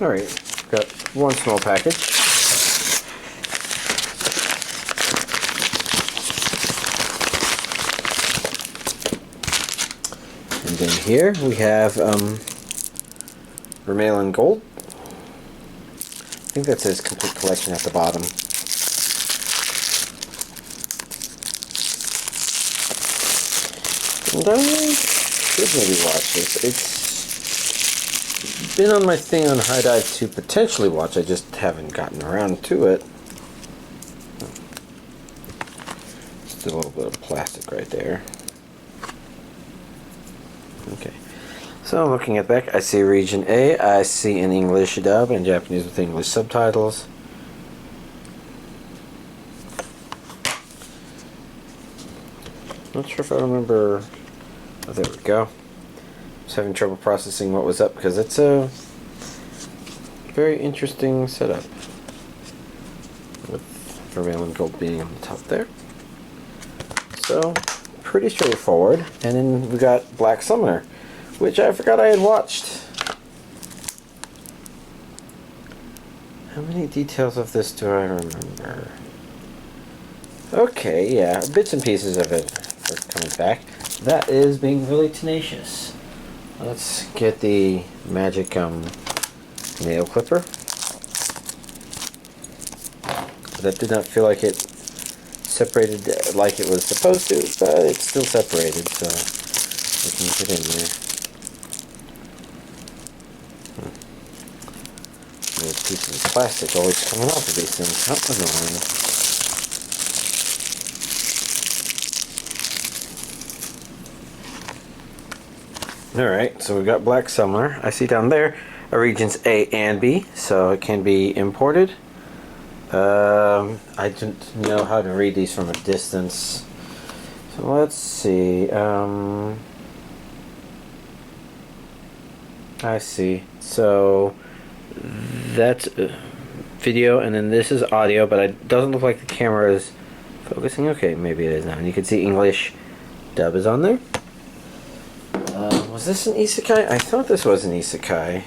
Alright, got one small package. And then here we have Vermeil and Gold. I think that says complete collection at the bottom. And I should maybe watch this. It's been on my thing on High Dive to potentially watch. I just haven't gotten around to it. Just a little bit of plastic right there. Okay. So I'm looking at the back. I see Region A. I see an English dub and Japanese with English subtitles. Not sure if I remember. Oh, there we go. Just having trouble processing what was up because it's a very interesting setup with Vermeil and Gold being on the top there. So pretty straightforward. And then we got Black Summoner, which I forgot I had watched. How many details of this do I remember? Okay, yeah, bits and pieces of it are coming back. That is being really tenacious. Let's get the magic nail clipper. That did not feel like it separated like it was supposed to, but it's still separated, so we can get in there. Those pieces of plastic always coming off of these things. How annoying. Alright, so we've got Black Summoner. I see down there regions A and B, so it can be imported. I didn't know how to read these from a distance. So let's see. I see. So that's video, and then this is audio, but it doesn't look like the camera is focusing. Okay, maybe it is now. And you can see English dub is on there. Was this an isekai? I thought this was an isekai.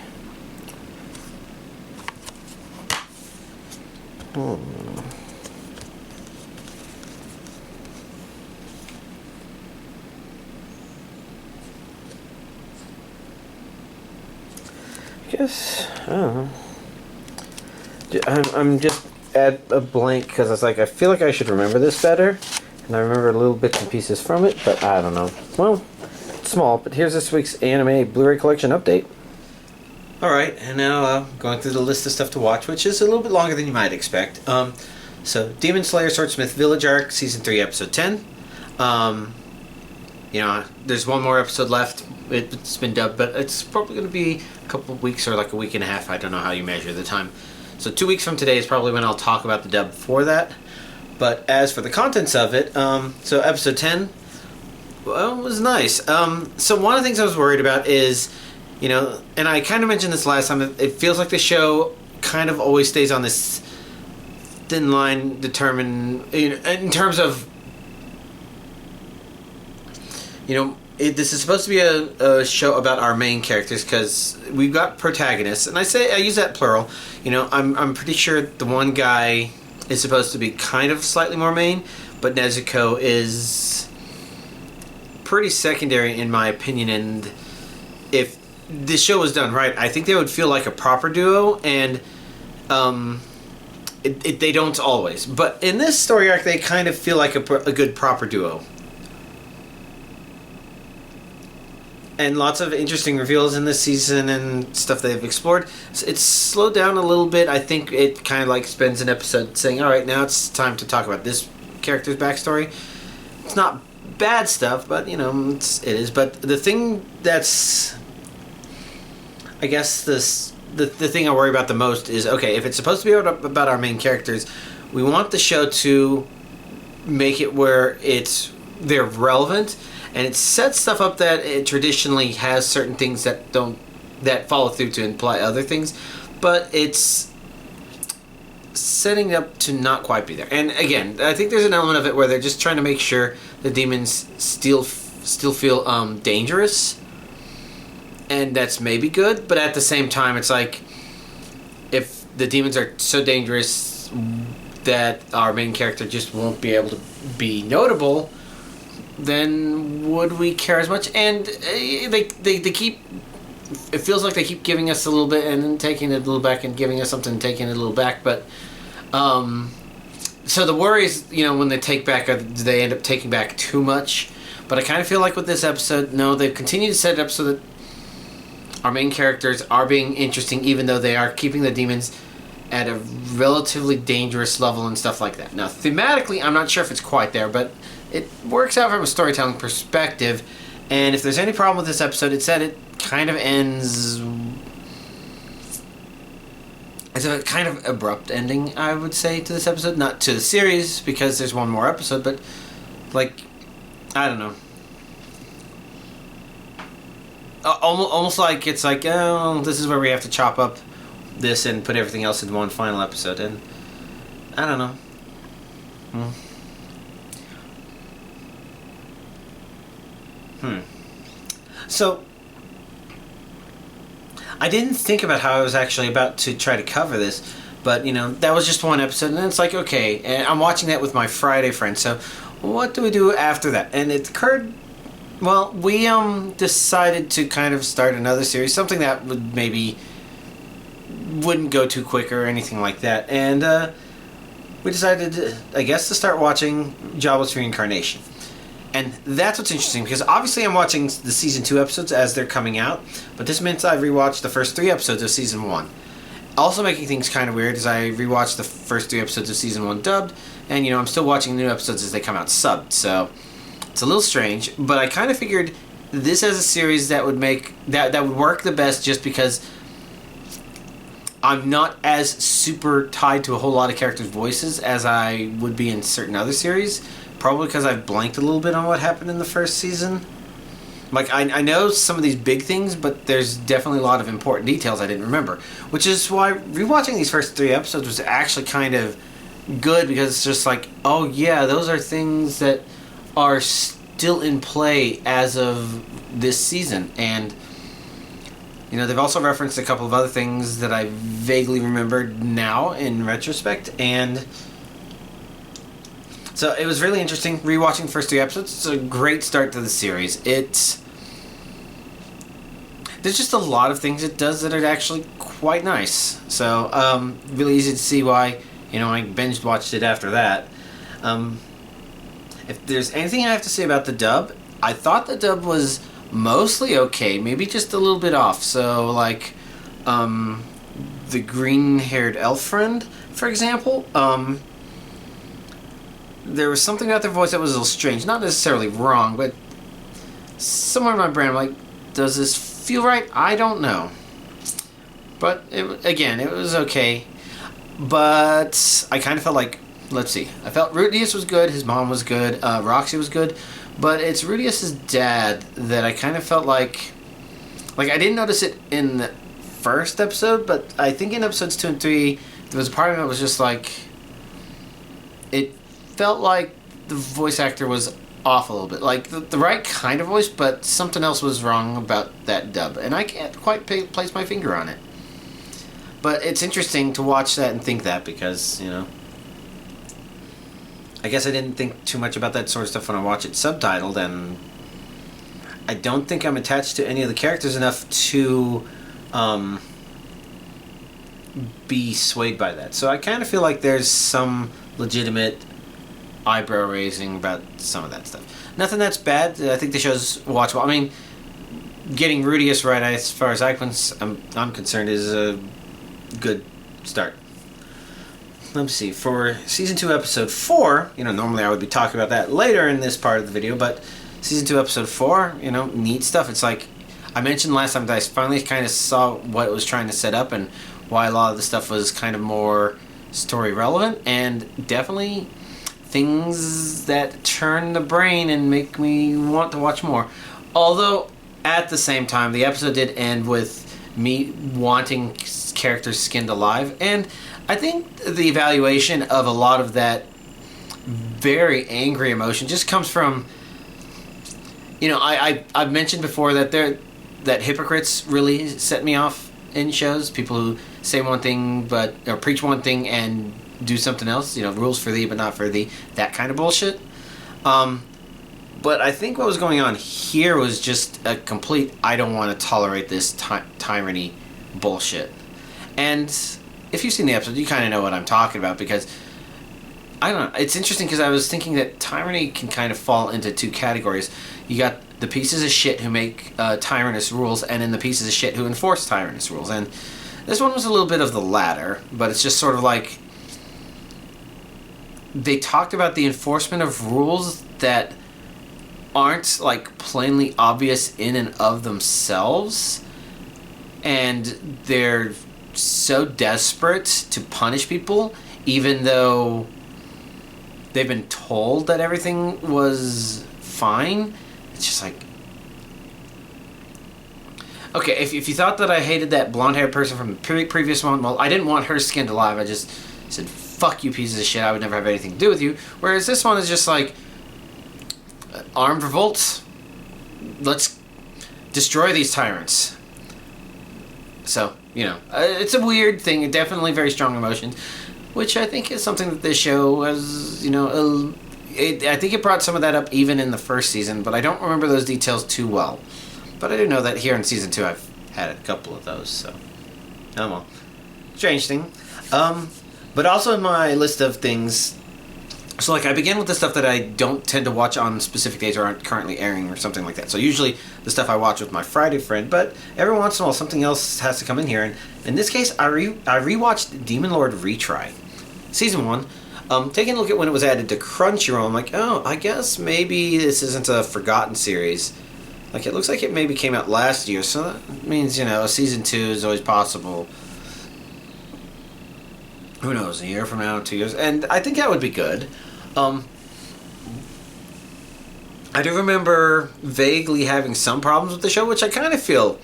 I guess, I don't know. I'm just at a blank because it's like I feel like I should remember this better. And I remember little bits and pieces from it, but I don't know. Well, small, but here's this week's anime Blu-ray collection update. Alright, and now going through the list of stuff to watch, which is a little bit longer than you might expect. So, Demon Slayer Swordsmith Village Arc, Season 3, Episode 10. You know, there's one more episode left. It's been dubbed, but it's probably going to be a couple of weeks or like a week and a half. I don't know how you measure the time. So 2 weeks from today is probably when I'll talk about the dub for that. But as for the contents of it, so Episode 10, well, it was nice. So one of the things I was worried about is, you know, and I kind of mentioned this last time, it feels like the show kind of always stays on this thin line determined, in terms of, you know, this is supposed to be a show about our main characters because we've got protagonists, and I use that plural. You know, I'm pretty sure the one guy is supposed to be kind of slightly more main, but Nezuko is pretty secondary in my opinion. And if this show was done right, I think they would feel like a proper duo, and they don't always. But in this story arc, they kind of feel like a good proper duo. And lots of interesting reveals in this season and stuff they've explored. It's slowed down a little bit. I think it kind of like spends an episode saying, alright, now it's time to talk about this character's backstory. It's not bad stuff, but, you know, it is. But the thing that's, I guess, the thing I worry about the most is, okay, if it's supposed to be about our main characters, we want the show to make it where they're relevant. And it sets stuff up that it traditionally has certain things that follow through to imply other things, but it's setting up to not quite be there. And again, I think there's an element of it where they're just trying to make sure the demons still feel dangerous, and that's maybe good. But at the same time, it's like the demons are so dangerous that our main character just won't be able to be notable, then would we care as much? And they keep... It feels like they keep giving us a little bit and then taking it a little back and giving us something and taking it a little back. But, so the worry is, when they take back, do they end up taking back too much? But I kind of feel like with this episode, no, they've continued to set it up so that our main characters are being interesting, even though they are keeping the demons at a relatively dangerous level and stuff like that. Now, thematically, I'm not sure if it's quite there, but it works out from a storytelling perspective. And if there's any problem with this episode, it's that it kind of ends... It's a kind of abrupt ending, I would say, to this episode. Not to the series, because there's one more episode, but, I don't know. Almost like it's like, oh, this is where we have to chop up this and put everything else into one final episode. And I don't know. So, I didn't think about how I was actually about to try to cover this, but, that was just one episode, and it's like, okay, and I'm watching that with my Friday friends, so what do we do after that? And it occurred, well, we decided to kind of start another series, something that would wouldn't go too quick or anything like that, and we decided, I guess, to start watching Jobless Reincarnation. And that's what's interesting, because obviously I'm watching the Season 2 episodes as they're coming out, but this means I've rewatched the first 3 episodes of Season 1. Also making things kind of weird is I rewatched the first 3 episodes of Season 1 dubbed, and, I'm still watching new episodes as they come out subbed, so it's a little strange, but I kind of figured this as a series that would that would work the best just because I'm not as super tied to a whole lot of characters' voices as I would be in certain other series. Probably because I've blanked a little bit on what happened in the first season. I know some of these big things, but there's definitely a lot of important details I didn't remember. Which is why rewatching these first 3 episodes was actually kind of good, because it's just like, oh yeah, those are things that are still in play as of this season. And, they've also referenced a couple of other things that I vaguely remembered now in retrospect, and... So it was really interesting rewatching the first 3 episodes. It's a great start to the series. There's just a lot of things it does that are actually quite nice. So really easy to see why I binge watched it after that. If there's anything I have to say about the dub, I thought the dub was mostly okay, maybe just a little bit off. So the green-haired elf friend, for example. There was something about their voice that was a little strange. Not necessarily wrong, but somewhere in my brain I'm like, does this feel right? I don't know. But, it was okay. But I kind of felt like, let's see. I felt Rudius was good, his mom was good, Roxy was good. But it's Rudius' dad that I kind of felt like I didn't notice it in the first episode, but I think in episodes 2 and 3, there was a part of it that was just like... It felt like the voice actor was off a little bit. Like, the right kind of voice, but something else was wrong about that dub. And I can't quite place my finger on it. But it's interesting to watch that and think that, because, I guess I didn't think too much about that sort of stuff when I watch it subtitled, and I don't think I'm attached to any of the characters enough to be swayed by that. So I kind of feel like there's some legitimate eyebrow raising about some of that stuff. Nothing that's bad. I think the show's watchable. I mean, getting Rudius right, as far as I'm concerned, is a good start. Let's see. For Season 2, Episode 4, normally I would be talking about that later in this part of the video, but Season 2, Episode 4, neat stuff. It's like, I mentioned last time that I finally kind of saw what it was trying to set up and why a lot of the stuff was kind of more story relevant, and definitely things that turn the brain and make me want to watch more. Although, at the same time, the episode did end with me wanting characters skinned alive, and I think the evaluation of a lot of that very angry emotion just comes from, I've mentioned before that hypocrites really set me off in shows. People who say one thing or preach one thing and do something else. Rules for thee but not for thee. That kind of bullshit. But I think what was going on here was just a complete I don't want to tolerate this tyranny bullshit. And if you've seen the episode, you kind of know what I'm talking about, because I don't know. It's interesting because I was thinking that tyranny can kind of fall into two categories. You got the pieces of shit who make tyrannous rules, and then the pieces of shit who enforce tyrannous rules. And this one was a little bit of the latter, but it's just sort of like they talked about the enforcement of rules that aren't like plainly obvious in and of themselves, and they're so desperate to punish people even though they've been told that everything was fine. It's just like, okay, if you thought that I hated that blonde-haired person from the previous one, well, I didn't want her skinned alive. I just said, fuck you pieces of shit, I would never have anything to do with you. Whereas this one is just like, armed revolt, let's destroy these tyrants. So, it's a weird thing, definitely very strong emotions, which I think is something that this show has, I think it brought some of that up even in the first season, but I don't remember those details too well. But I do know that here in season 2 I've had a couple of those, so, oh well. Strange thing. But also in my list of things, so like I began with the stuff that I don't tend to watch on specific days or aren't currently airing or something like that. So usually the stuff I watch with my Friday friend, but every once in a while something else has to come in here. And in this case, I rewatched Demon Lord Retry, season 1. Taking a look at when it was added to Crunchyroll, I'm like, oh, I guess maybe this isn't a forgotten series. Like, it looks like it maybe came out last year, so that means, season 2 is always possible. Who knows, a year from now, 2 years, and I think that would be good. I do remember vaguely having some problems with the show, which I kind of feel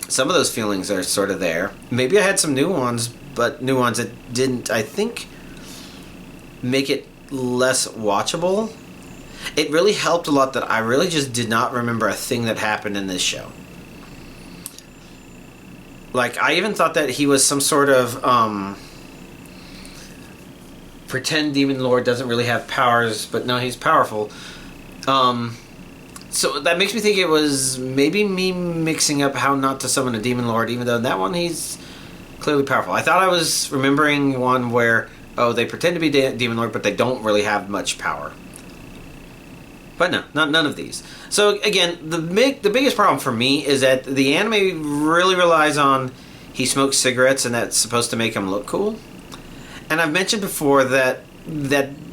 some of those feelings are sort of there. Maybe I had some new ones, but new ones that didn't, I think, make it less watchable. It really helped a lot that I really just did not remember a thing that happened in this show. Like, I even thought that he was some sort of, pretend demon lord, doesn't really have powers, but no, he's powerful. So that makes me think it was maybe me mixing up how not to summon a demon lord, even though in that one he's clearly powerful. I thought I was remembering one where, they pretend to be demon lord, but they don't really have much power. But no, none of these. So again, the biggest problem for me is that the anime really relies on he smokes cigarettes and that's supposed to make him look cool. And I've mentioned before that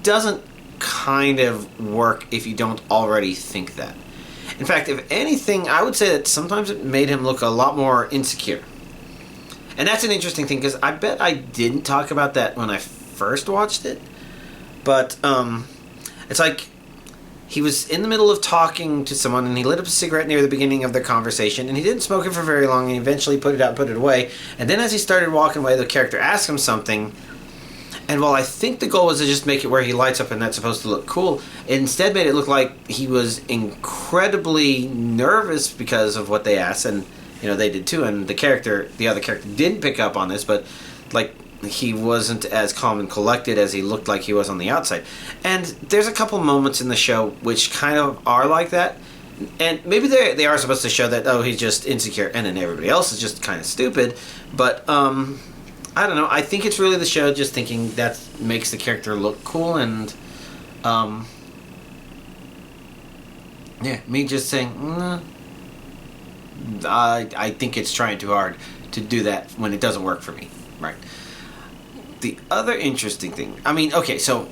doesn't kind of work if you don't already think that. In fact, if anything, I would say that sometimes it made him look a lot more insecure. And that's an interesting thing, because I bet I didn't talk about that when I first watched it. But it's like he was in the middle of talking to someone and he lit up a cigarette near the beginning of their conversation, and he didn't smoke it for very long, and he eventually put it out and put it away. And then as he started walking away, the character asked him something. And while I think the goal was to just make it where he lights up and that's supposed to look cool, it instead made it look like he was incredibly nervous because of what they asked, and they did too. And the other character didn't pick up on this, but like he wasn't as calm and collected as he looked like he was on the outside. And there's a couple moments in the show which kind of are like that, and maybe they are supposed to show that he's just insecure, and then everybody else is just kind of stupid, but I don't know. I think it's really the show just thinking that makes the character look cool, and me just saying, I think it's trying too hard to do that when it doesn't work for me, right? The other interesting thing, so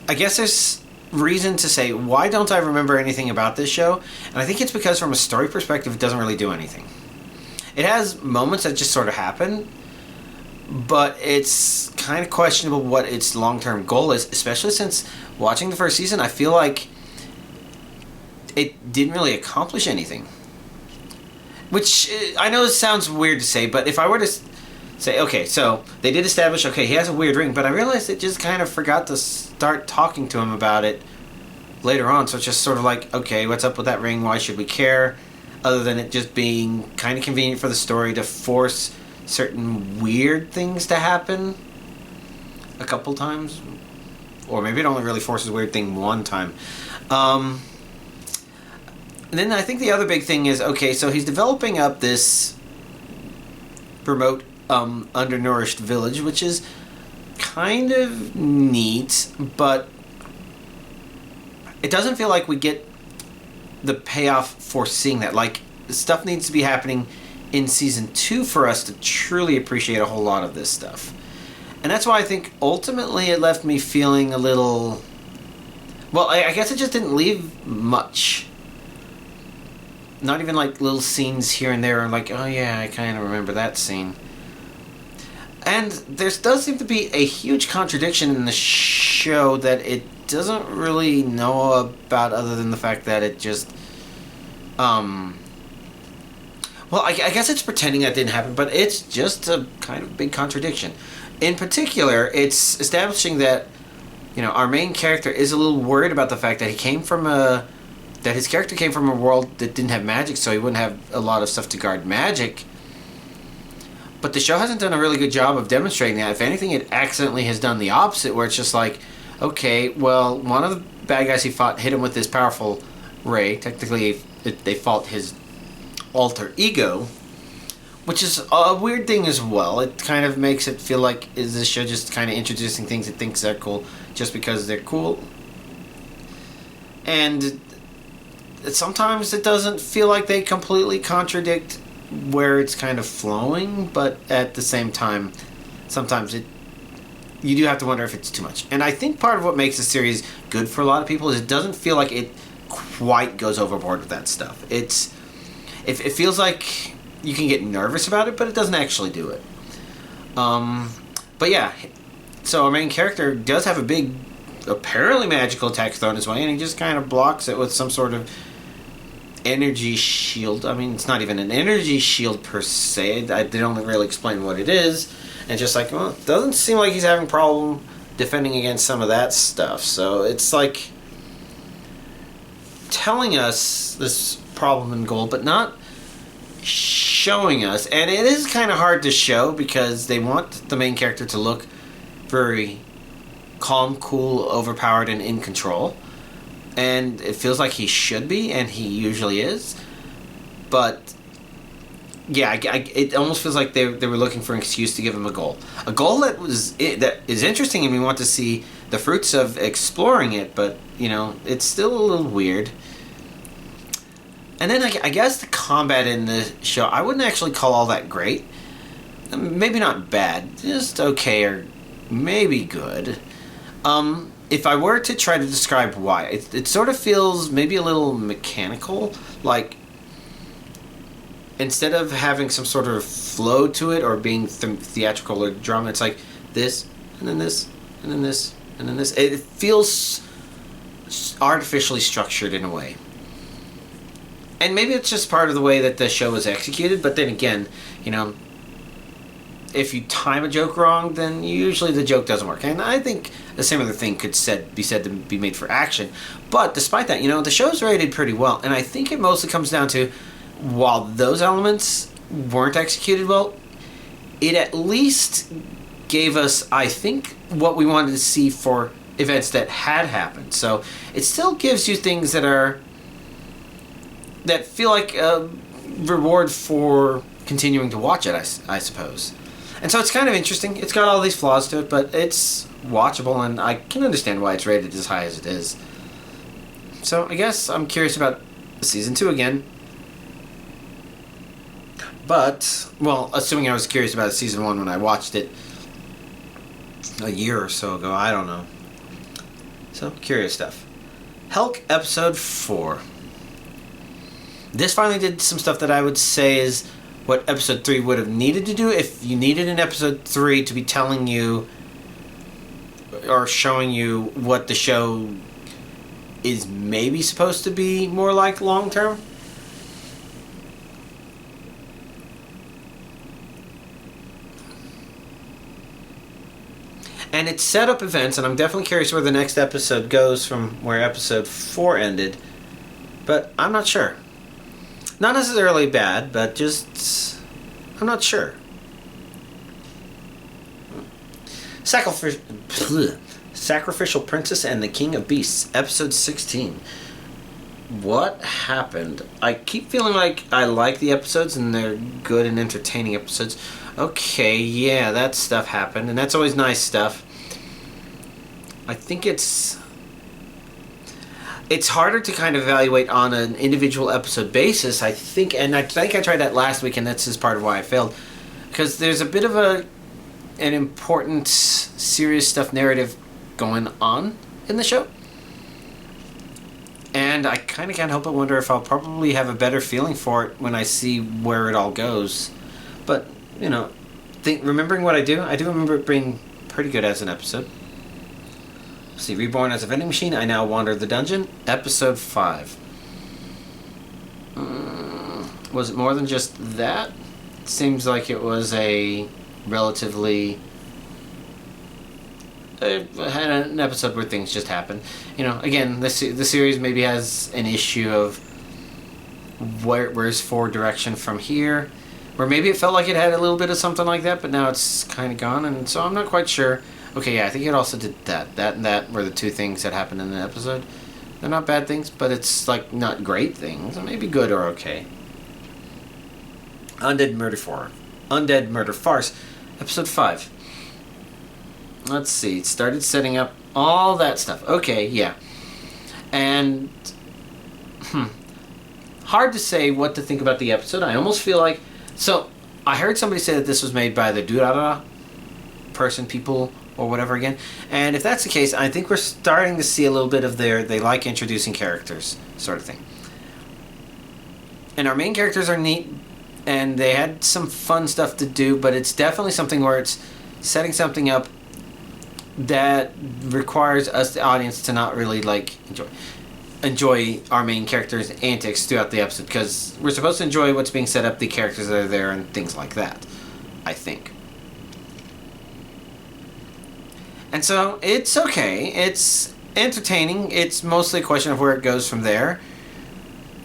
I guess there's reason to say, why don't I remember anything about this show? And I think it's because from a story perspective, it doesn't really do anything. It has moments that just sort of happen, but it's kind of questionable what its long-term goal is, especially since watching the first season, I feel like it didn't really accomplish anything. Which, I know it sounds weird to say, but if I were to say, okay, so they did establish, he has a weird ring, but I realized it just kind of forgot to start talking to him about it later on, so it's just sort of like, okay, what's up with that ring? Why should we care? Other than it just being kind of convenient for the story to force certain weird things to happen a couple times, or maybe it only really forces a weird thing one time. And then I think the other big thing is, okay, so he's developing up this remote undernourished village, which is kind of neat, but it doesn't feel like we get the payoff for seeing that. Like, stuff needs to be happening in season 2 for us to truly appreciate a whole lot of this stuff. And that's why I think ultimately it left me feeling a little... Well, I guess it just didn't leave much. Not even like little scenes here and there. I'm like, oh yeah, I kind of remember that scene. And there does seem to be a huge contradiction in the show that it doesn't really know about, other than the fact that it just... Well, I guess it's pretending that didn't happen, but it's just a kind of big contradiction. In particular, it's establishing that, you know, our main character is a little worried about the fact that he came from that his character came from a world that didn't have magic, so he wouldn't have a lot of stuff to guard magic. But the show hasn't done a really good job of demonstrating that. If anything, it accidentally has done the opposite, where it's just like, okay, well, one of the bad guys he fought hit him with this powerful ray. Technically, they fought his alter ego, which is a weird thing as well. It kind of makes it feel like, is this show just kind of introducing things it thinks are cool just because they're cool? And sometimes it doesn't feel like they completely contradict where it's kind of flowing, but at the same time, sometimes you do have to wonder if it's too much. And I think part of what makes the series good for a lot of people is it doesn't feel like it quite goes overboard with that stuff. It feels like you can get nervous about it, but it doesn't actually do it. But yeah, so our main character does have a big, apparently magical attack thrown his way, and he just kind of blocks it with some sort of energy shield. I mean, it's not even an energy shield per se. They don't really explain what it is. And just like, well, it doesn't seem like he's having a problem defending against some of that stuff. So it's like telling us this problem in Gold, but not showing us. And it is kind of hard to show because they want the main character to look very calm, cool, overpowered, and in control. And it feels like he should be, and he usually is. But yeah, it almost feels like they were looking for an excuse to give him a goal that is interesting, and we want to see the fruits of exploring it. But you know, it's still a little weird. And then I guess the combat in the show, I wouldn't actually call all that great. Maybe not bad, just okay, or maybe good. If I were to try to describe why, it sort of feels maybe a little mechanical. Like, instead of having some sort of flow to it or being theatrical or drama, it's like this, and then this, and then this, and then this. It feels artificially structured in a way. And maybe it's just part of the way that the show is executed, but then again, you know, if you time a joke wrong, then usually the joke doesn't work. And I think a similar thing could be said to be made for action. But despite that, you know, the show's rated pretty well. And I think it mostly comes down to, while those elements weren't executed well, it at least gave us, I think, what we wanted to see for events that had happened. So it still gives you things that feel like a reward for continuing to watch it, I suppose. And so it's kind of interesting. It's got all these flaws to it, but it's watchable, and I can understand why it's rated as high as it is. So I guess I'm curious about season 2 again. But, well, assuming I was curious about season 1 when I watched it a year or so ago, I don't know. So, curious stuff. Hulk episode 4. This finally did some stuff that I would say is what episode 3 would have needed to do. If you needed an episode 3 to be telling you or showing you what the show is maybe supposed to be more like long term. And it set up events, and I'm definitely curious where the next episode goes from where episode 4 ended. But I'm not sure. Not necessarily bad, but just... I'm not sure. Sacrificial Princess and the King of Beasts, episode 16. What happened? I keep feeling like I like the episodes and they're good and entertaining episodes. Okay, yeah, that stuff happened, and that's always nice stuff. I think it's harder to kind of evaluate on an individual episode basis, I think, and I think I tried that last week, and this is part of why I failed. Because there's a bit of an important, serious stuff narrative going on in the show. And I kind of can't help but wonder if I'll probably have a better feeling for it when I see where it all goes. But, you know, remembering what I do remember it being pretty good as an episode. See, reborn as a vending machine, I now wander the dungeon. Episode 5. Was it more than just that? It seems like it was a relatively... had an episode where things just happen. You know, again, the series maybe has an issue of where's forward direction from here. Or maybe it felt like it had a little bit of something like that, but now it's kind of gone, and so I'm not quite sure. Okay, yeah, I think it also did that. That and that were the two things that happened in the episode. They're not bad things, but it's, like, not great things. Maybe good or okay. Undead Murder Farce, episode 5. Let's see, it started setting up all that stuff. Okay, yeah. And, hard to say what to think about the episode. I almost feel like... So, I heard somebody say that this was made by the Durara people... or whatever again. And if that's the case, I think we're starting to see a little bit of they like introducing characters sort of thing. And our main characters are neat, and they had some fun stuff to do, but it's definitely something where it's setting something up that requires us, the audience, to not really like enjoy our main characters' antics throughout the episode, because we're supposed to enjoy what's being set up, the characters that are there, and things like that, I think. And so, it's okay. It's entertaining. It's mostly a question of where it goes from there.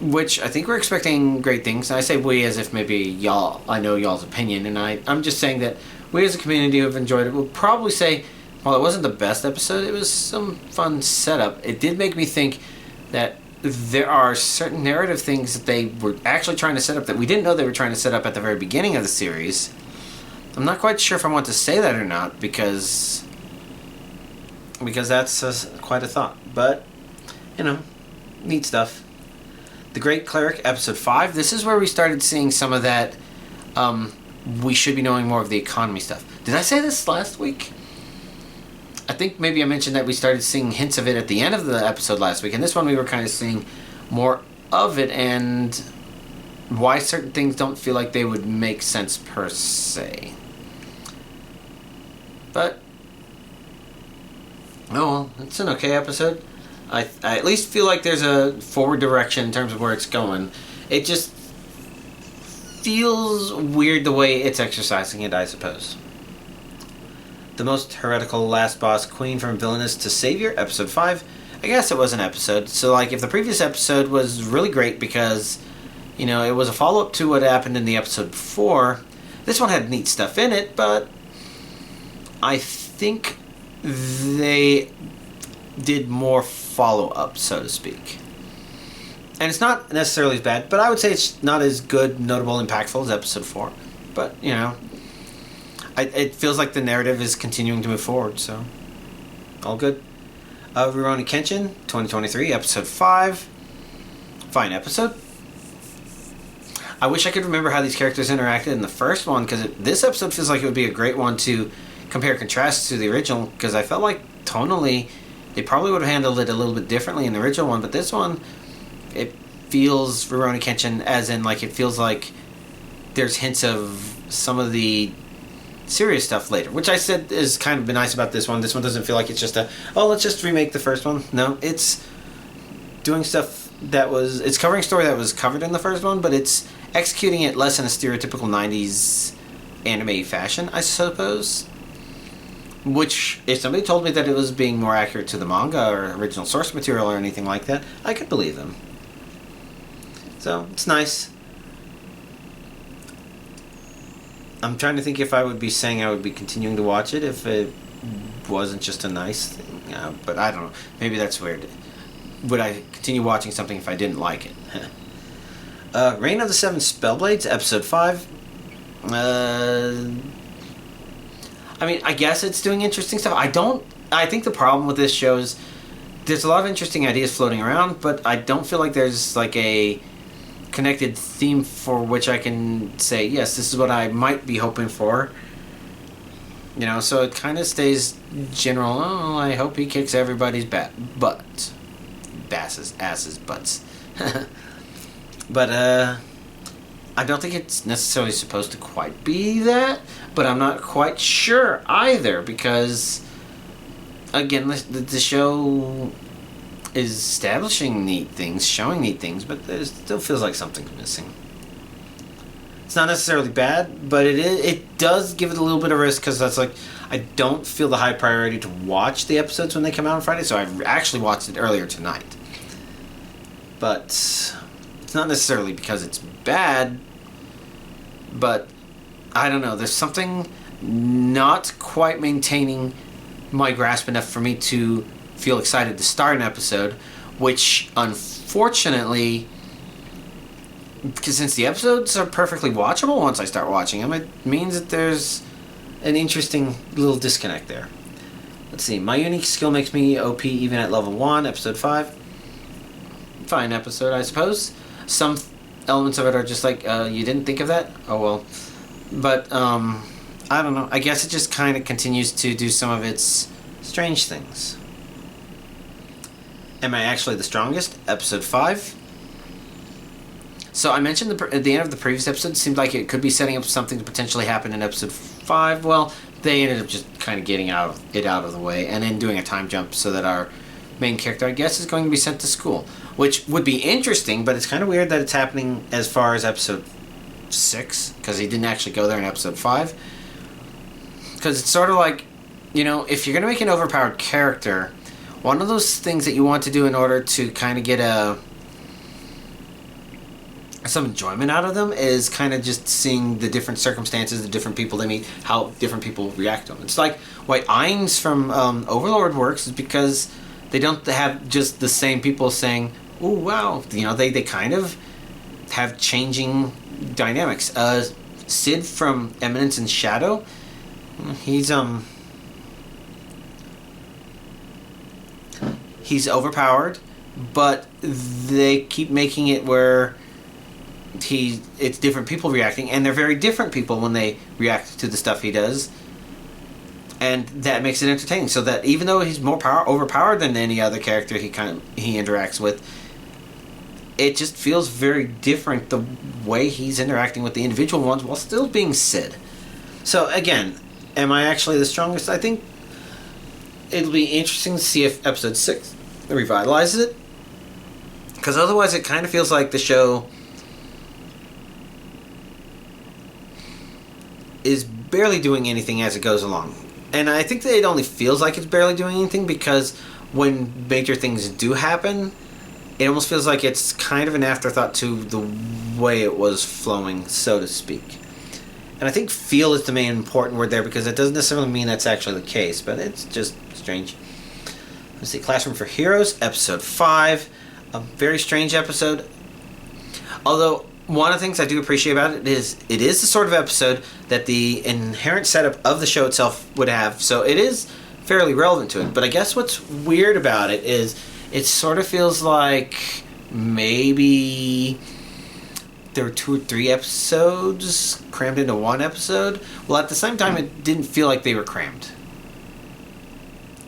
Which, I think we're expecting great things. And I say we as if maybe y'all, I know y'all's opinion. And I'm just saying that we as a community who have enjoyed it will probably say, while it wasn't the best episode, it was some fun setup. It did make me think that there are certain narrative things that they were actually trying to set up that we didn't know they were trying to set up at the very beginning of the series. I'm not quite sure if I want to say that or not, because that's quite a thought. But, you know, neat stuff. The Great Cleric, episode 5. This is where we started seeing some of that, we should be knowing more of the economy stuff. Did I say this last week? I think maybe I mentioned that we started seeing hints of it at the end of the episode last week. And this one we were kind of seeing more of it, and why certain things don't feel like they would make sense per se. But... oh, well, it's an okay episode. I at least feel like there's a forward direction in terms of where it's going. It just feels weird the way it's exercising it, I suppose. The Most Heretical Last Boss, Queen from Villainous to Savior, episode 5. I guess it was an episode. So, like, if the previous episode was really great because, you know, it was a follow-up to what happened in the episode before, this one had neat stuff in it, but I think they did more follow-up, so to speak. And it's not necessarily as bad, but I would say it's not as good, notable, impactful as episode 4. But, you know, it feels like the narrative is continuing to move forward, so all good. Rurouni Kenshin, 2023, episode 5. Fine episode. I wish I could remember how these characters interacted in the first one, because this episode feels like it would be a great one to compare and contrast to the original, because I felt like tonally they probably would have handled it a little bit differently in the original one, but this one, it feels Rurouni Kenshin as in, like, it feels like there's hints of some of the serious stuff later, which I said is kind of been nice about this one. This one doesn't feel like it's just let's just remake the first one. No, it's doing stuff it's covering a story that was covered in the first one, but it's executing it less in a stereotypical 90s anime fashion, I suppose. Which, if somebody told me that it was being more accurate to the manga or original source material or anything like that, I could believe them. So, it's nice. I'm trying to think if I would be saying I would be continuing to watch it if it wasn't just a nice thing. But I don't know. Maybe that's weird. Would I continue watching something if I didn't like it? Reign of the Seven Spellblades, episode 5. I mean, I guess it's doing interesting stuff. I think the problem with this show is there's a lot of interesting ideas floating around, but I don't feel like there's like a connected theme for which I can say, yes, this is what I might be hoping for. You know, so it kind of stays general. Oh, I hope he kicks everybody's butt. Asses, butts. But, I don't think it's necessarily supposed to quite be that, but I'm not quite sure either, because, again, the show is establishing neat things, showing neat things, but there still feels like something's missing. It's not necessarily bad, but it does give it a little bit of risk, because that's like, I don't feel the high priority to watch the episodes when they come out on Friday, so I actually watched it earlier tonight. But it's not necessarily because it's bad, but I don't know, there's something not quite maintaining my grasp enough for me to feel excited to start an episode, which unfortunately, because since the episodes are perfectly watchable once I start watching them, it means that there's an interesting little disconnect there. Let's see, my unique skill makes me OP even at level 1, episode 5. Fine episode, I suppose. Some elements of it are just like, you didn't think of that? Oh well. But, I don't know. I guess it just kind of continues to do some of its strange things. Am I actually the strongest? Episode 5. So I mentioned at the end of the previous episode, it seemed like it could be setting up something to potentially happen in episode 5. Well, they ended up just kind of getting out of the way and then doing a time jump so that our main character, I guess, is going to be sent to school. Which would be interesting, but it's kind of weird that it's happening as far as episode 6, because he didn't actually go there in episode 5. Because it's sort of like, you know, if you're going to make an overpowered character, one of those things that you want to do in order to kind of get some enjoyment out of them is kind of just seeing the different circumstances, the different people they meet, how different people react to them. It's like why Ainz from Overlord works is because they don't have just the same people saying, "Oh wow," you know, they kind of have changing dynamics. Sid from Eminence and Shadow, he's overpowered, but they keep making it where it's different people reacting, and they're very different people when they react to the stuff he does, and that makes it entertaining. So that even though he's more overpowered than any other character he interacts with, it just feels very different the way he's interacting with the individual ones while still being Sid. So again, am I actually the strongest? I think it'll be interesting to see if episode 6 revitalizes it, because otherwise it kind of feels like the show is barely doing anything as it goes along. And I think that it only feels like it's barely doing anything because when major things do happen, it almost feels like it's kind of an afterthought to the way it was flowing, so to speak. And I think feel is the main important word there, because it doesn't necessarily mean that's actually the case, but it's just strange. Let's see, Classroom for Heroes, episode 5. A very strange episode. Although, one of the things I do appreciate about it is the sort of episode that the inherent setup of the show itself would have, so it is fairly relevant to it. But I guess what's weird about it is it sort of feels like maybe there were 2 or 3 episodes crammed into one episode. Well, at the same time, it didn't feel like they were crammed.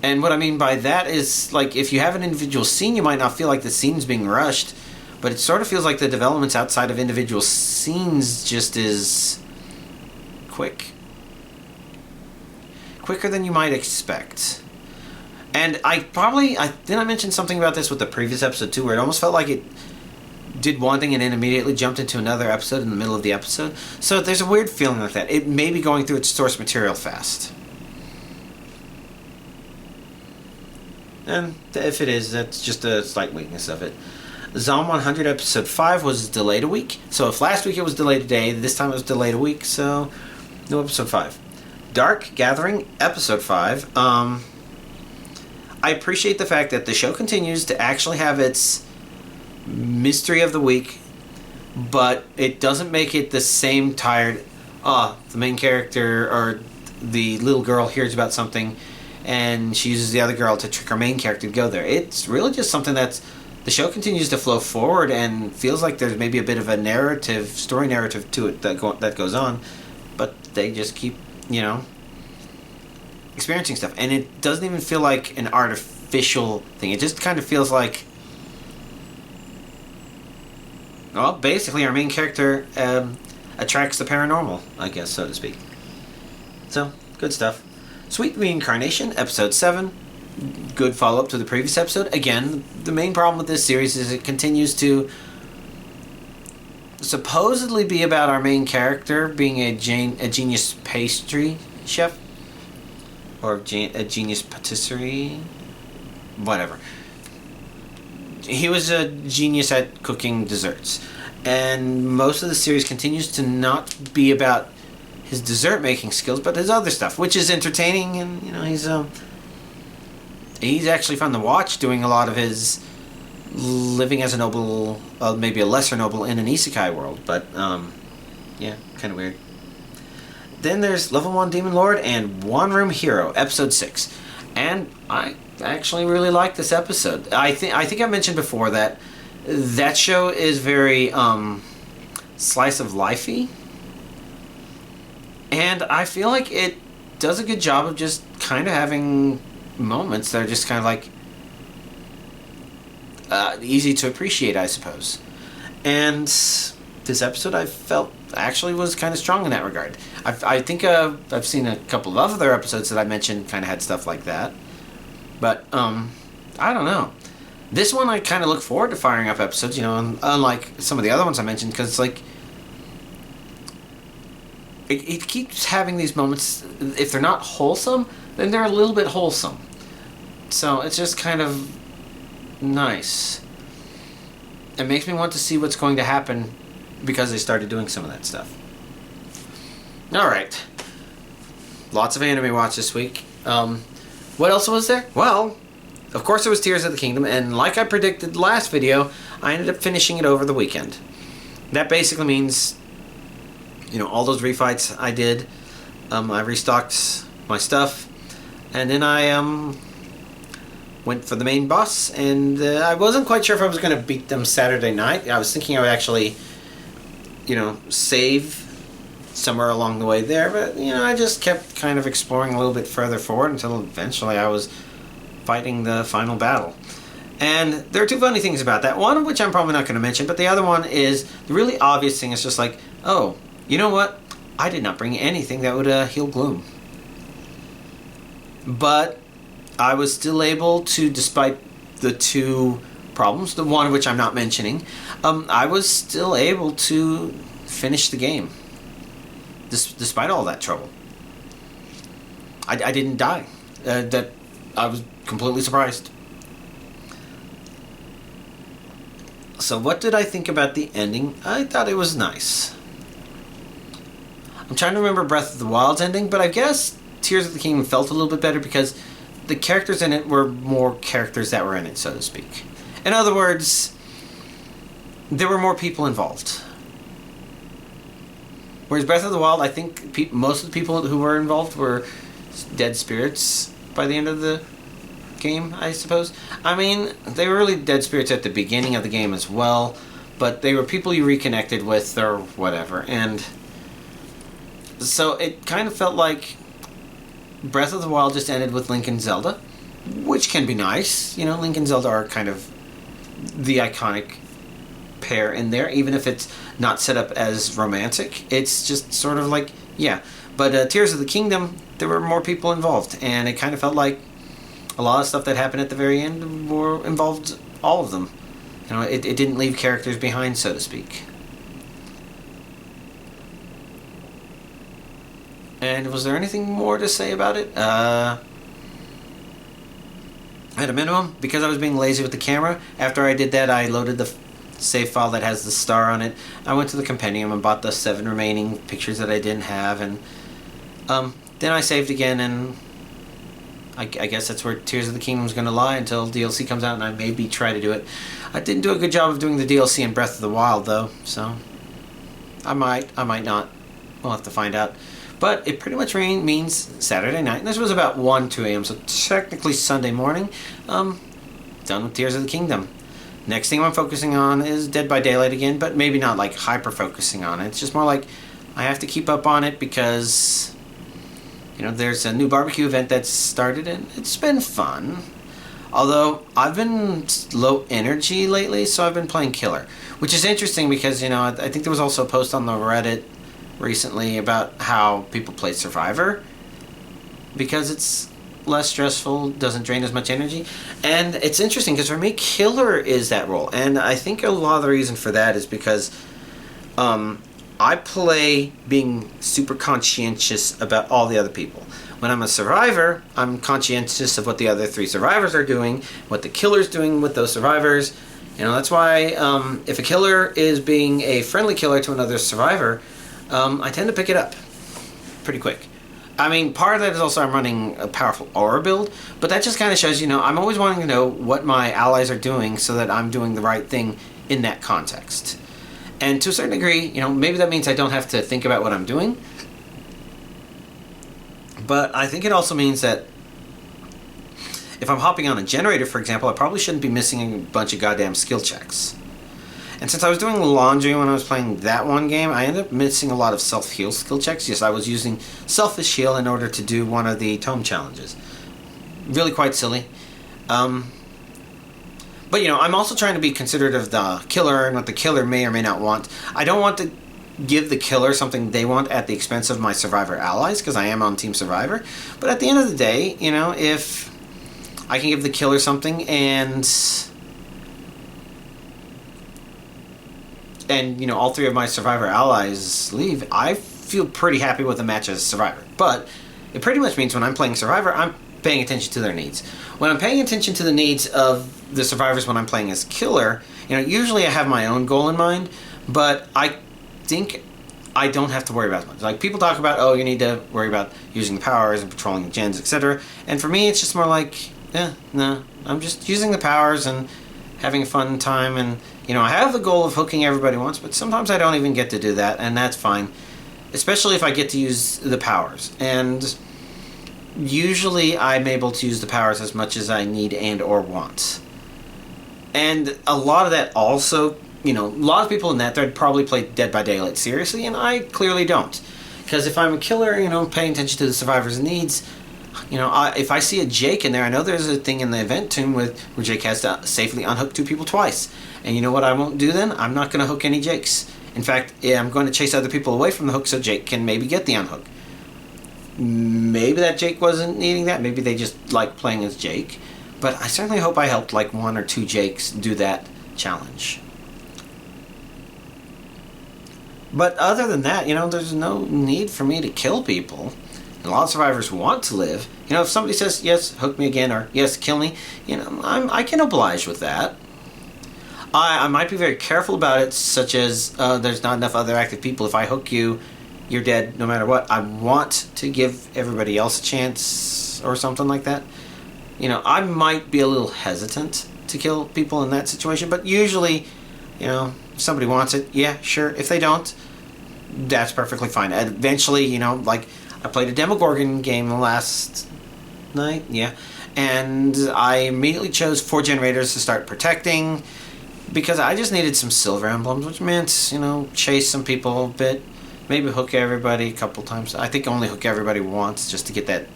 And what I mean by that is, like, if you have an individual scene, you might not feel like the scene's being rushed, but it sort of feels like the developments outside of individual scenes just is quicker than you might expect. And didn't I mention something about this with the previous episode too, where it almost felt like it did one thing and then immediately jumped into another episode in the middle of the episode. So there's a weird feeling like that. It may be going through its source material fast. And if it is, that's just a slight weakness of it. Zom 100 episode 5 was delayed a week. So if last week it was delayed a day, this time it was delayed a week, so no episode 5. Dark Gathering, Episode 5. I appreciate the fact that the show continues to actually have its mystery of the week, but it doesn't make it the same tired, the main character or the little girl hears about something and she uses the other girl to trick our main character to go there. It's really just something that's... The show continues to flow forward and feels like there's maybe a bit of a story narrative to it that goes on, but they just keep, experiencing stuff. And it doesn't even feel like an artificial thing. It just kind of feels like... Well, basically our main character attracts the paranormal, I guess, so to speak. So, good stuff. Sweet Reincarnation, Episode 7. Good follow-up to the previous episode. Again, the main problem with this series is it continues to supposedly be about our main character being a genius pastry chef. Or a genius patisserie. Whatever. He was a genius at cooking desserts. And most of the series continues to not be about his dessert making skills, but his other stuff, which is entertaining, and he's actually fun to watch, doing a lot of his living as a noble, maybe a lesser noble in an isekai world, but yeah, kind of weird. Then there's Level 1 Demon Lord and One Room Hero, Episode 6, and I actually really like this episode. I think I mentioned before that show is very slice of lifey. And I feel like it does a good job of just kind of having moments that are just kind of like easy to appreciate, I suppose. And this episode I felt actually was kind of strong in that regard. I think I've seen a couple of other episodes that I mentioned kind of had stuff like that. But I don't know. This one I kind of look forward to firing up episodes, unlike some of the other ones I mentioned, because it's like... It keeps having these moments, if they're not wholesome, then they're a little bit wholesome. So it's just kind of nice. It makes me want to see what's going to happen because they started doing some of that stuff. Alright. Lots of anime watch this week. What else was there? Well, of course there was Tears of the Kingdom, and like I predicted last video, I ended up finishing it over the weekend. That basically means... all those refights I did, I restocked my stuff, and then I went for the main boss, and I wasn't quite sure if I was going to beat them Saturday night. I was thinking I would actually, save somewhere along the way there, but, I just kept kind of exploring a little bit further forward until eventually I was fighting the final battle. And there are two funny things about that, one of which I'm probably not going to mention, but the other one is, the really obvious thing is just like, oh, you know what? I did not bring anything that would heal gloom. But I was still able to, despite the two problems, the one of which I'm not mentioning, I was still able to finish the game. Despite all that trouble. I didn't die. That I was completely surprised. So what did I think about the ending? I thought it was nice. I'm trying to remember Breath of the Wild's ending, but I guess Tears of the Kingdom felt a little bit better because the characters in it were more characters that were in it, so to speak. In other words, there were more people involved. Whereas Breath of the Wild, I think most of the people who were involved were dead spirits by the end of the game, I suppose. I mean, they were really dead spirits at the beginning of the game as well, but they were people you reconnected with or whatever, and... So it kind of felt like Breath of the Wild just ended with Link and Zelda, which can be nice. Link and Zelda are kind of the iconic pair in there, even if it's not set up as romantic. It's just sort of like, yeah. But Tears of the Kingdom, there were more people involved, and it kind of felt like a lot of stuff that happened at the very end involved all of them. It didn't leave characters behind, so to speak. And was there anything more to say about it? At a minimum, because I was being lazy with the camera, after I did that, I loaded the save file that has the star on it. I went to the compendium and bought the 7 remaining pictures that I didn't have, and Then I saved again, and I guess that's where Tears of the Kingdom is going to lie until DLC comes out, and I maybe try to do it. I didn't do a good job of doing the DLC in Breath of the Wild, though, so I might not. We'll have to find out. But it pretty much means Saturday night, and this was about 1, 2 a.m., so technically Sunday morning. Done with Tears of the Kingdom. Next thing I'm focusing on is Dead by Daylight again, but maybe not like hyper-focusing on it. It's just more like I have to keep up on it because, you know, there's a new barbecue event that's started, and it's been fun. Although, I've been low energy lately, so I've been playing Killer. Which is interesting because, you know, I think there was also a post on the Reddit recently about how people play Survivor. Because it's less stressful, doesn't drain as much energy. And it's interesting because for me, Killer is that role. And I think a lot of the reason for that is because I play being super conscientious about all the other people. When I'm a survivor, I'm conscientious of what the other 3 survivors are doing, what the killer's doing with those survivors. You know, that's why if a killer is being a friendly killer to another survivor, I tend to pick it up pretty quick. I mean, part of that is also I'm running a powerful aura build, but that just kind of shows, you know, I'm always wanting to know what my allies are doing so that I'm doing the right thing in that context. And to a certain degree, you know, maybe that means I don't have to think about what I'm doing, but I think it also means that if I'm hopping on a generator, for example, I probably shouldn't be missing a bunch of goddamn skill checks. And since I was doing laundry when I was playing that one game, I ended up missing a lot of self-heal skill checks. Yes, I was using Selfish Heal in order to do one of the tome challenges. Really quite silly. But, you know, I'm also trying to be considerate of the killer and what the killer may or may not want. I don't want to give the killer something they want at the expense of my survivor allies, because I am on Team Survivor. But at the end of the day, you know, if I can give the killer something and you know, all 3 of my survivor allies leave, I feel pretty happy with the match as a survivor. But it pretty much means when I'm playing survivor, I'm paying attention to their needs. When I'm paying attention to the needs of the survivors when I'm playing as killer, you know, usually I have my own goal in mind, but I think I don't have to worry about it much. Like, people talk about, oh, you need to worry about using the powers and patrolling the gens, etc. And for me, it's just more like, no, I'm just using the powers and having a fun time. And, you know, I have the goal of hooking everybody once, but sometimes I don't even get to do that, and that's fine. Especially if I get to use the powers. And usually I'm able to use the powers as much as I need and or want. And a lot of that also, you know, a lot of people in that thread probably play Dead by Daylight seriously, and I clearly don't. Because if I'm a killer, you know, paying attention to the survivor's needs, you know, if I see a Jake in there, I know there's a thing in the event tomb where Jake has to safely unhook 2 people twice. And you know what I won't do then? I'm not going to hook any Jakes. In fact, I'm going to chase other people away from the hook so Jake can maybe get the unhook. Maybe that Jake wasn't needing that. Maybe they just like playing as Jake. But I certainly hope I helped like 1 or 2 Jakes do that challenge. But other than that, you know, there's no need for me to kill people. A lot of survivors want to live. You know, if somebody says, yes, hook me again, or yes, kill me, you know, I can oblige with that. I might be very careful about it, such as there's not enough other active people. If I hook you, you're dead no matter what. I want to give everybody else a chance or something like that. You know, I might be a little hesitant to kill people in that situation, but usually, you know, if somebody wants it, yeah, sure. If they don't, that's perfectly fine. And eventually, you know, like, I played a Demogorgon game last night, yeah, and I immediately chose 4 generators to start protecting because I just needed some silver emblems, which meant, you know, chase some people a bit, maybe hook everybody a couple times. I think only hook everybody once just to get that.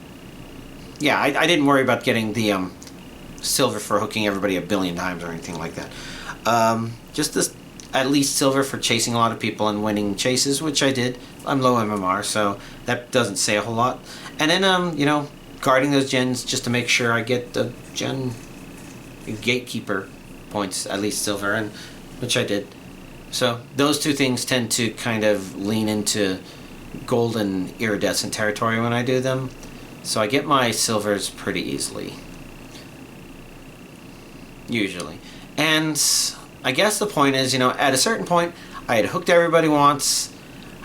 Yeah, I didn't worry about getting the silver for hooking everybody a billion times or anything like that. Just this, at least silver for chasing a lot of people and winning chases, which I did. I'm low MMR, so that doesn't say a whole lot. And then, you know, guarding those gens just to make sure I get the gen gatekeeper points, at least silver, and which I did. So those 2 things tend to kind of lean into golden iridescent territory when I do them. So I get my silvers pretty easily. Usually. And I guess the point is, you know, at a certain point, I had hooked everybody once.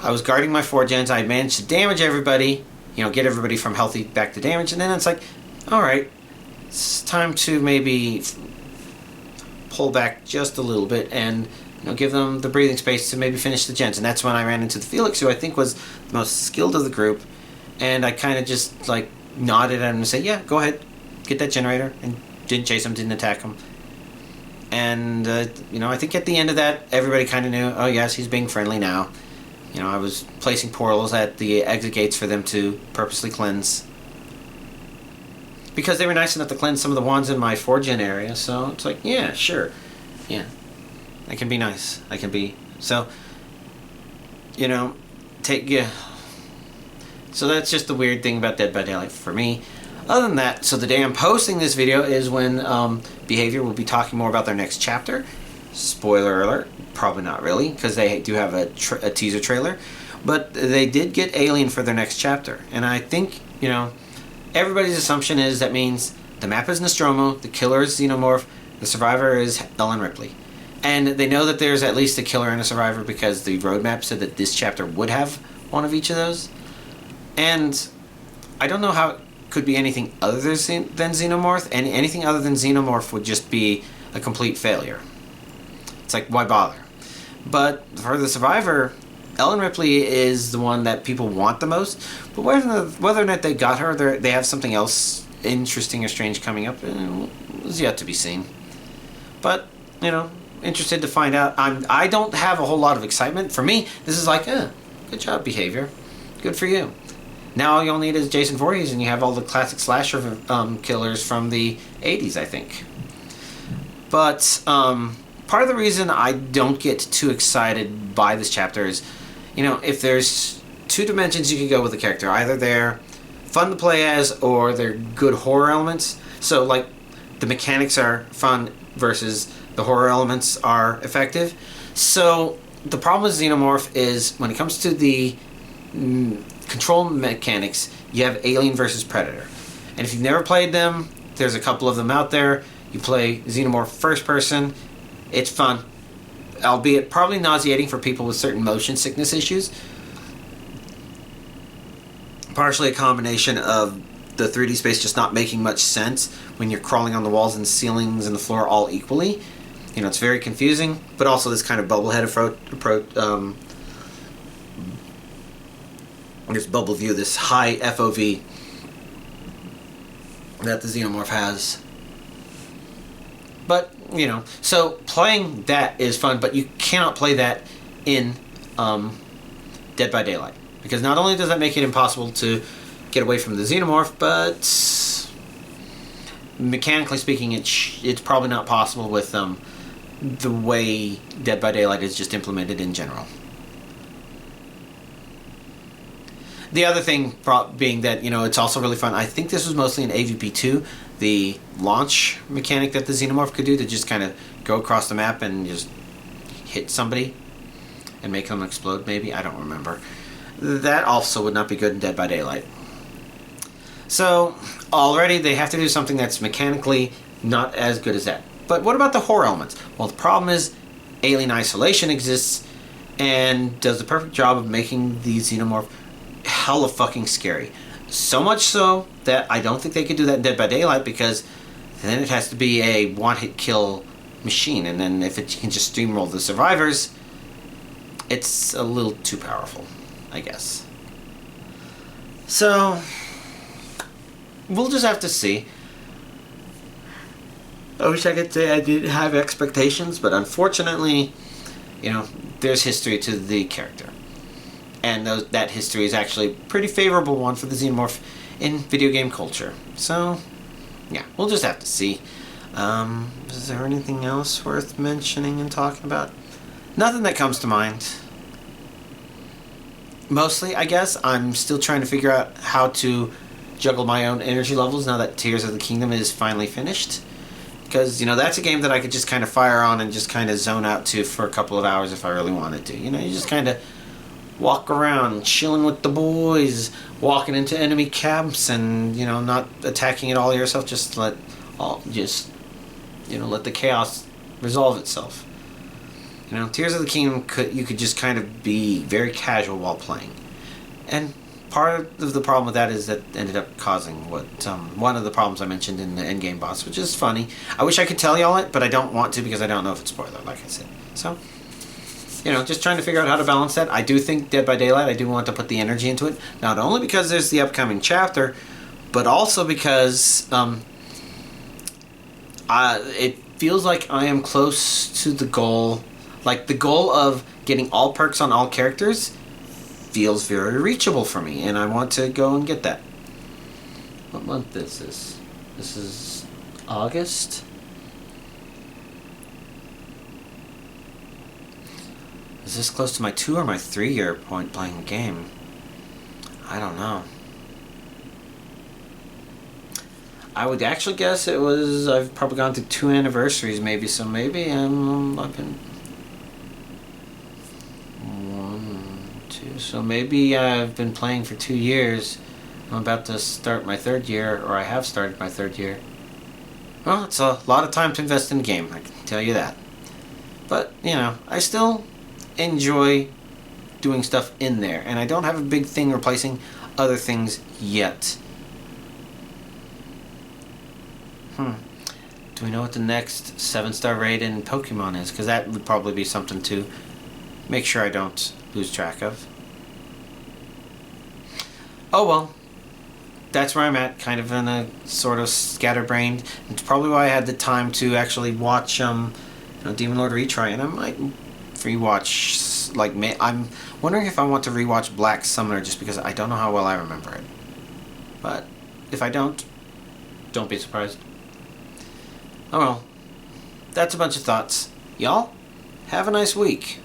I was guarding my 4 gens. I had managed to damage everybody. get everybody from healthy back to damage, and then it's like, all right, it's time to maybe pull back just a little bit and give them the breathing space to maybe finish the gens. And that's when I ran into the Felix, who I think was the most skilled of the group, and I kind of just like nodded at him and said, yeah, go ahead, get that generator, and didn't chase him, didn't attack him. And I think at the end of that, everybody kind of knew, oh yes, he's being friendly now. I was placing portals at the exit gates for them to purposely cleanse, because they were nice enough to cleanse some of the wands in my 4-gen area. So it's like, yeah, sure, yeah, I can be nice. I can be so. So that's just the weird thing about Dead by Daylight for me. Other than that, so the day I'm posting this video is when Behavior will be talking more about their next chapter. Spoiler alert, probably not really, because they do have a teaser trailer. But they did get Alien for their next chapter. And I think, everybody's assumption is that means the map is Nostromo, the killer is Xenomorph, the survivor is Ellen Ripley. And they know that there's at least a killer and a survivor because the roadmap said that this chapter would have one of each of those. And I don't know how it could be anything other than Xenomorph, and anything other than Xenomorph would just be a complete failure. It's like, why bother? But for the survivor, Ellen Ripley is the one that people want the most. But whether or not they got her, they have something else interesting or strange coming up, is yet to be seen. But, interested to find out. I don't have a whole lot of excitement. For me, this is like, good job, Behavior. Good for you. Now all you'll need is Jason Voorhees, and you have all the classic slasher killers from the 80s, I think. But part of the reason I don't get too excited by this chapter is, if there's 2 dimensions you can go with the character, either they're fun to play as or they're good horror elements. So, like, the mechanics are fun versus the horror elements are effective. So, the problem with Xenomorph is when it comes to the control mechanics, you have Alien versus Predator. And if you've never played them, there's a couple of them out there. You play Xenomorph first person. It's fun, albeit probably nauseating for people with certain motion sickness issues. Partially a combination of the 3D space just not making much sense when you're crawling on the walls and ceilings and the floor all equally. It's very confusing, but also this kind of bubblehead approach, this bubble view, this high FOV that the Xenomorph has. But, so playing that is fun, but you cannot play that in Dead by Daylight. Because not only does that make it impossible to get away from the Xenomorph, but mechanically speaking, it's probably not possible with the way Dead by Daylight is just implemented in general. The other thing being that, it's also really fun. I think this was mostly in AVP2, the launch mechanic that the Xenomorph could do to just kind of go across the map and just hit somebody and make them explode, maybe. I don't remember. That also would not be good in Dead by Daylight. So, already they have to do something that's mechanically not as good as that. But what about the horror elements? Well, the problem is Alien Isolation exists and does the perfect job of making the Xenomorph hella fucking scary. So much so that I don't think they could do that in Dead by Daylight, because then it has to be a one-hit kill machine, and then if it can just steamroll the survivors, it's a little too powerful, I guess. So we'll just have to see. I wish I could say I didn't have expectations, but unfortunately, there's history to the character. And that history is actually a pretty favorable one for the Xenomorph in video game culture. So, yeah, we'll just have to see. Is there anything else worth mentioning and talking about? Nothing that comes to mind. Mostly, I guess, I'm still trying to figure out how to juggle my own energy levels now that Tears of the Kingdom is finally finished. Because, that's a game that I could just kind of fire on and just kind of zone out to for a couple of hours if I really wanted to. You just kind of walk around, chilling with the boys, walking into enemy camps, and not attacking it all yourself. Just let the chaos resolve itself. Tears of the Kingdom you could just kind of be very casual while playing, and part of the problem with that is that ended up causing what one of the problems I mentioned in the endgame boss, which is funny. I wish I could tell y'all it, but I don't want to because I don't know if it's spoiler, like I said. So, you know, just trying to figure out how to balance that. I do think Dead by Daylight, I do want to put the energy into it. Not only because there's the upcoming chapter, but also because it feels like I am close to the goal. Like, the goal of getting all perks on all characters feels very reachable for me, and I want to go and get that. What month is this? This is August? Is this close to my 2 or my 3 year point playing the game? I don't know. I would actually guess it was, I've probably gone through 2 anniversaries maybe, so maybe I've been... 1, 2, so maybe I've been playing for 2 years. I'm about to start my 3rd year, or I have started my 3rd year. Well, it's a lot of time to invest in a game, I can tell you that. But, you know, I still enjoy doing stuff in there, and I don't have a big thing replacing other things yet. Do we know what the next 7-star raid in Pokemon is? Because that would probably be something to make sure I don't lose track of. Oh well. That's where I'm at, kind of in a sort of scatterbrained. It's probably why I had the time to actually watch Demon Lord retry, and I might rewatch, like, I'm wondering if I want to rewatch Black Summoner just because I don't know how well I remember it. But if I don't be surprised. Oh well, that's a bunch of thoughts. Y'all, have a nice week.